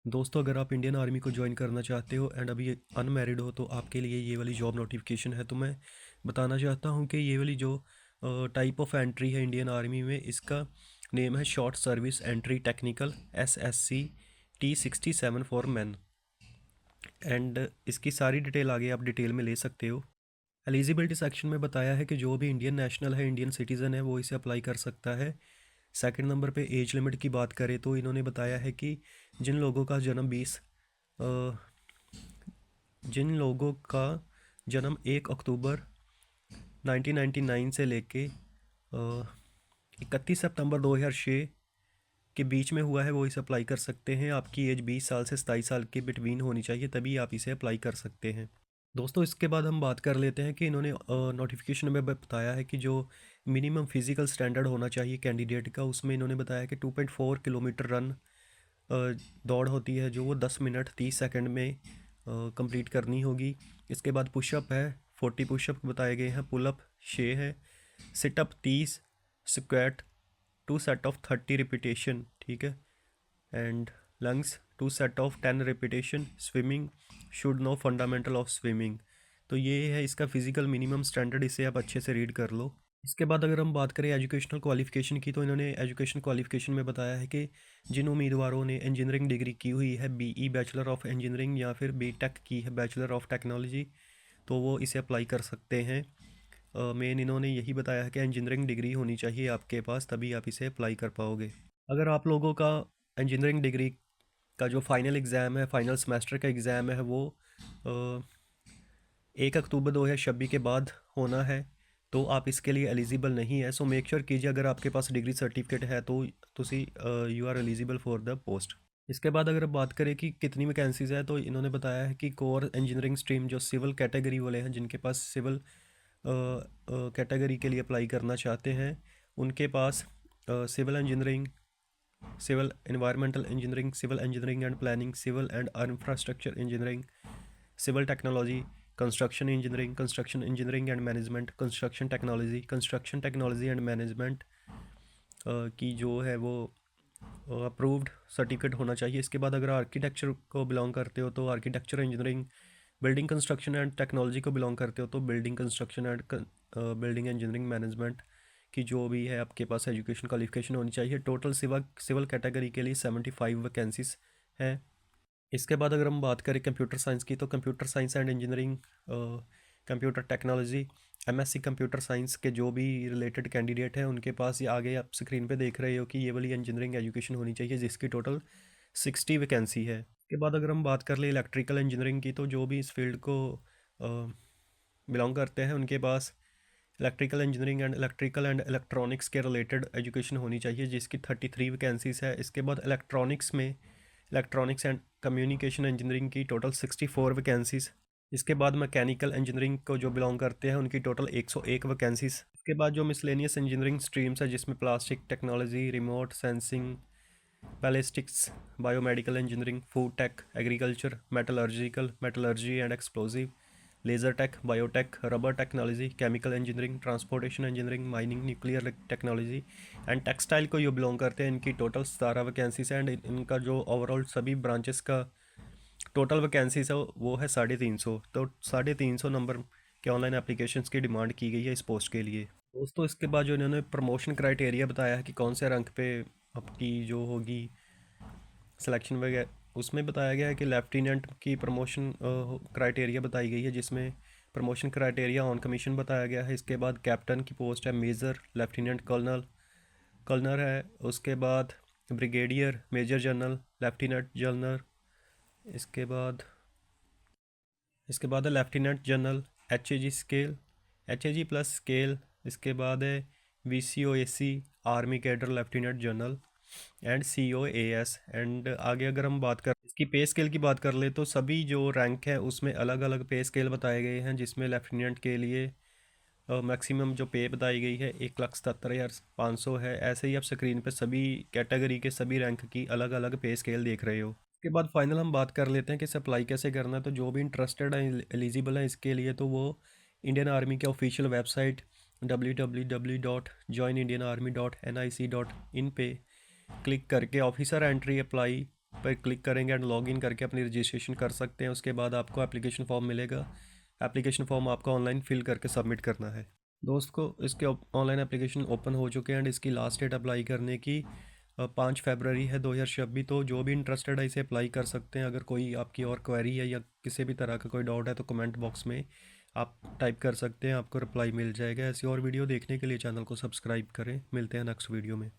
दोस्तों, अगर आप इंडियन आर्मी को ज्वाइन करना चाहते हो एंड अभी अनमैरिड हो तो आपके लिए ये वाली जॉब नोटिफिकेशन है। तो मैं बताना चाहता हूँ कि ये वाली जो टाइप ऑफ एंट्री है इंडियन आर्मी में, इसका नेम है short service entry technical SSC T67 for man. And इसकी सारी डिटेल आगे आप डिटेल में ले सकते हो। एलिजिबिलिटी सेक्शन में बताया है कि जो भी इंडियन नेशनल है, इंडियन सिटीज़न है, वो इसे अप्लाई कर सकता है। सेकंड नंबर पे एज लिमिट की बात करें तो इन्होंने बताया है कि जिन लोगों का जन्म 20 जिन लोगों का जन्म 1 अक्टूबर 1999 से लेके 31 सितंबर 2006 के बीच में हुआ है, वो इसे अप्लाई कर सकते हैं। आपकी एज 20 साल से 27 साल के बिटवीन होनी चाहिए, तभी आप इसे अप्लाई कर सकते हैं। दोस्तों, इसके बाद हम बात कर लेते हैं कि इन्होंने नोटिफिकेशन में बताया है कि जो मिनिमम फिजिकल स्टैंडर्ड होना चाहिए कैंडिडेट का, उसमें इन्होंने बताया कि 2.4 किलोमीटर रन दौड़ होती है जो वो 10 मिनट 30 सेकंड में कंप्लीट करनी होगी। इसके बाद पुशअप है, 40 पुशअप बताए गए हैं। पुलअप 6 है। Sit up 30। Squat 2 set of 30 repetition, ठीक है। And lunges 2 set of 10 repetition. Swimming should know fundamental of swimming. तो ये है इसका फिजिकल मिनिमम स्टैंडर्ड, इसे आप अच्छे से रीड कर लो। इसके बाद अगर हम बात करें एजुकेशनल क्वालिफ़िकेशन की, तो इन्होंने एजुकेशन क्वालिफ़िकेशन में बताया है कि जिन उम्मीदवारों ने इंजीनियरिंग डिग्री की हुई है, BE बैचलर ऑफ इंजीनियरिंग या फिर BTech की है, बैचलर ऑफ टेक्नोलॉजी, तो वो इसे अप्लाई कर सकते हैं। मेन इन्होंने यही बताया है कि इंजीनियरिंग डिग्री होनी चाहिए आपके पास, तभी आप इसे अप्लाई कर पाओगे। अगर आप लोगों का इंजीनियरिंग डिग्री का जो फाइनल एग्ज़ाम है, फाइनल सेमेस्टर का एग्ज़ाम है, वो 1 अक्टूबर 2026 के बाद होना है, तो आप इसके लिए एलिजिबल नहीं है। सो मेक श्योर कीजिए अगर आपके पास डिग्री सर्टिफिकेट है तो तुसी you are eligible for the post. इसके बाद अगर बात करें कि कितनी वैकेंसीज़ है, तो इन्होंने बताया है कि कोर इंजीनियरिंग स्ट्रीम जो सिविल कैटेगरी वाले हैं, जिनके पास सिविल कैटेगरी के लिए अप्लाई करना चाहते हैं, उनके पास civil engineering, civil environmental engineering, civil engineering and planning, civil and infrastructure engineering, civil technology, construction engineering and management, construction technology and management की जो है वो अप्रूव्ड सर्टिफिकेट होना चाहिए। इसके बाद अगर आर्किटेक्चर को बिलोंग करते हो तो architecture engineering, building construction and technology को बिलोंग करते हो तो building construction and building engineering management की जो भी है आपके पास एजुकेशन क्वालिफिकेशन होनी चाहिए। टोटल सिविल कैटेगरी के लिए 75 वैकेंसीज हैं। इसके बाद अगर हम बात करें कंप्यूटर साइंस की, तो computer science and engineering, computer technology, MSc computer science के जो भी रिलेटेड कैंडिडेट हैं, उनके पास ये आगे आप स्क्रीन पे देख रहे हो कि ये वाली इंजीनियरिंग एजुकेशन होनी चाहिए, जिसकी टोटल 60 वैकेंसी है। इसके बाद अगर हम बात कर ले इलेक्ट्रिकल इंजीनियरिंग की, तो जो भी इस फील्ड को बिलोंग करते हैं, उनके पास इलेक्ट्रिकल इंजीनियरिंग एंड इलेक्ट्रॉनिक्स के रिलेटेड एजुकेशन होनी चाहिए, जिसकी 33 वैकेंसीज है। इसके बाद इलेक्ट्रॉनिक्स में इलेक्ट्रॉनिक्स एंड कम्युनिकेशन इंजीनियरिंग की टोटल 64 वैकेंसीज। इसके बाद मैकेनिकल इंजीनियरिंग को जो बिलोंग करते हैं, उनकी टोटल 101 वैकेंसीज। इसके बाद जो मिसलेनियस इंजीनियरिंग स्ट्रीम्स है, जिसमें plastic technology, remote sensing, ballistics, biomedical engineering, food tech, agriculture, metallurgy and explosive, laser tech, biotech, rubber technology, chemical engineering, transportation engineering, mining, nuclear technology and textile को ये belong करते हैं। इनकी total 17 vacancies हैं। And इनका जो overall सभी branches का टोटल वैकेंसीज है वो है 350। तो 350 नंबर के ऑनलाइन एप्लीकेशंस की डिमांड की गई है इस पोस्ट के लिए। दोस्तों, इसके बाद जो इन्होंने प्रमोशन क्राइटेरिया बताया है कि कौन से रैंक पे आपकी जो होगी सिलेक्शन वगैरह, उसमें बताया गया है कि लेफ्टिनेंट की प्रमोशन क्राइटेरिया बताई गई है, जिसमें प्रमोशन क्राइटेरिया ऑन कमीशन बताया गया है। इसके बाद कैप्टन की पोस्ट है मेजर, लेफ्टिनेंट कर्नल, कर्नल है। उसके बाद brigadier, major general, lieutenant general. इसके बाद है lieutenant general, HAG scale, HAG plus scale. इसके बाद है VCOAC, army cadre lieutenant general and COAS। And आगे अगर हम बात कर इसकी पे स्केल की बात कर ले, तो सभी जो रैंक है उसमें अलग अलग पे स्केल बताए गए हैं, जिसमें लेफ्टिनेंट के लिए मैक्सिमम जो पे बताई गई है 1,77,500 है। ऐसे ही आप स्क्रीन पे सभी कैटेगरी के सभी रैंक की अलग अलग पे स्केल देख रहे हो। उसके बाद फाइनल हम बात कर लेते हैं कि इसे अप्लाई कैसे करना है। तो जो भी इंटरेस्टेड है, एलिजिबल है इसके लिए, तो वो इंडियन आर्मी के ऑफिशियल वेबसाइट www.joinindianarmy.nic.in पे क्लिक करके ऑफिसर एंट्री अप्लाई पर क्लिक करेंगे एंड लॉगिन करके अपनी रजिस्ट्रेशन कर सकते हैं। उसके बाद आपको एप्लीकेशन फॉर्म मिलेगा। एप्लीकेशन फॉर्म आपको ऑनलाइन फिल करके सबमिट करना है। दोस्त को इसके ऑनलाइन एप्लीकेशन ओपन हो चुके हैं एंड इसकी लास्ट डेट अप्लाई करने की 5 फरवरी है 2026। तो जो भी इंटरेस्टेड है इसे अप्लाई कर सकते हैं। अगर कोई आपकी और क्वेरी है या किसी भी तरह का कोई डाउट है तो कमेंट बॉक्स में आप टाइप कर सकते हैं, आपको रिप्लाई मिल जाएगा। ऐसी और वीडियो देखने के लिए चैनल को सब्सक्राइब करें। मिलते हैं नेक्स्ट वीडियो में।